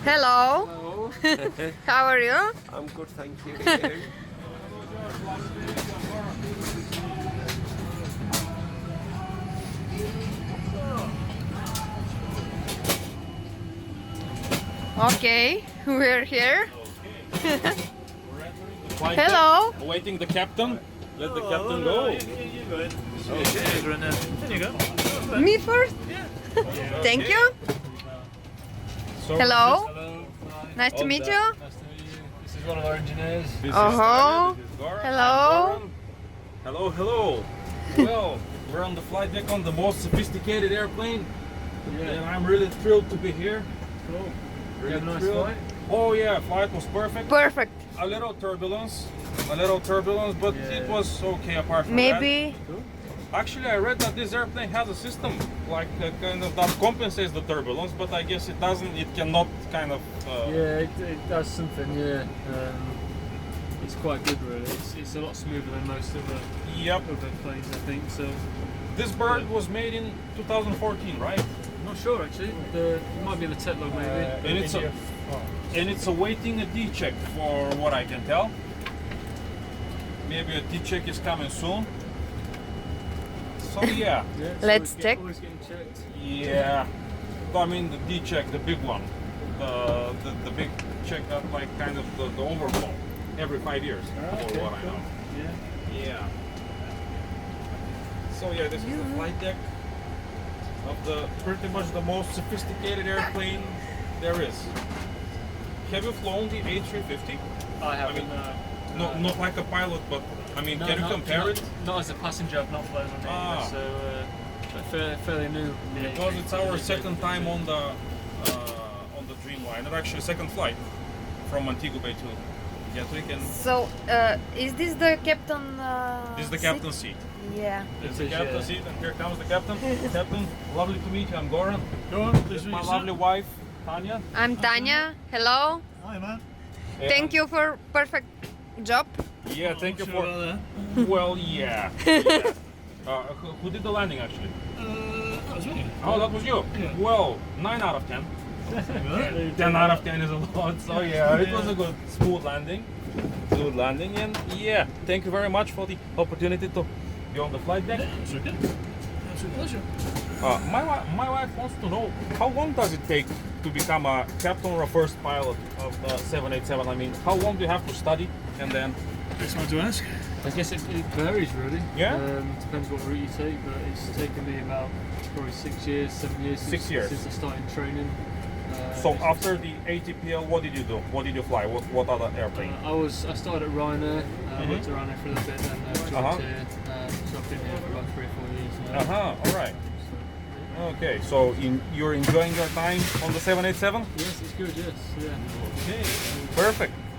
Hello. Hello. How are you? I'm good, thank you. Okay, we're here. Flight Hello. deck, awaiting the captain. Let the captain go. Me first. Thank you. So Hello. Hello. Nice to meet you. Nice to meet you. This is one of our engineers. this is Oh. Tanya, this is Goran, Hello. I'm Goran. Hello, hello. Well, we're on the flight deck on the most sophisticated airplane, and I'm really thrilled to be here. Cool. Really You have a nice thrilled. flight? Oh yeah, flight was perfect. Perfect. A little turbulence, but Yeah. it was okay apart from Maybe. Cool. that. Actually, I read that this airplane has a system like kind of that compensates the turbulence, but I guess it doesn't. It cannot kind of. Yeah, it does something. Yeah, it's quite good really. It's a lot smoother than most of the Yep. other planes, I think. So This bird was made in 2014, right? I'm not sure actually. It might be the tech log maybe. And it's awaiting a D check for what I can tell. Maybe a D check is coming soon. So yeah, Yeah, so Let's it's check. Always getting checked. yeah. I mean the D check, the big one, the big check that like kind of the overflow every 5 years, for what I know. Yeah. Yeah. So yeah, this is the flight deck of the pretty much the most sophisticated airplane there is. Have you flown the A350? I haven't. mean, Not like a pilot, but I mean, can you compare it? Not as a passenger. I've not flown on it, Ah. so but fairly new. Because it's our second time on the Dreamliner, actually second flight from Montego Bay to Gatwick, and So, is this the captain? this is the seat? captain's seat. Yeah. This is the It is, captain's yeah. seat, and here comes the captain. Captain, lovely to meet you. I'm Goran. Go on, This is my lovely wife, Tanya. I'm Tanya. Hello. Hi man. Thank you for perfect job. Yeah, thank you for. that. Well, yeah. yeah. Who did the landing actually? That was me. Oh, that was you. Yeah. Well, 9 out of 10. 10 out of 10 is a lot. So yeah, it was a good, smooth landing. Smooth landing, and yeah, thank you very much for the opportunity to be on the flight deck. It's okay. Absolute pleasure. My wife wants to know how long does it take to become a captain or a first pilot of the 787? I mean, how long do you have to study and then? It's hard to ask. I guess it varies really. Yeah? Depends what route you take, but it's taken me about probably 6 years, 7 years. 6 years. Since I started training. So after the ATPL, what did you do? What did you fly? What other airplane? I started at Ryanair. Worked at Ryanair for a little bit, then joined here. So I've been here for about 3 or 4 years now. All right. Okay, so you're enjoying your time on the 787? Yes, it's good. Yes, yeah. Okay, perfect.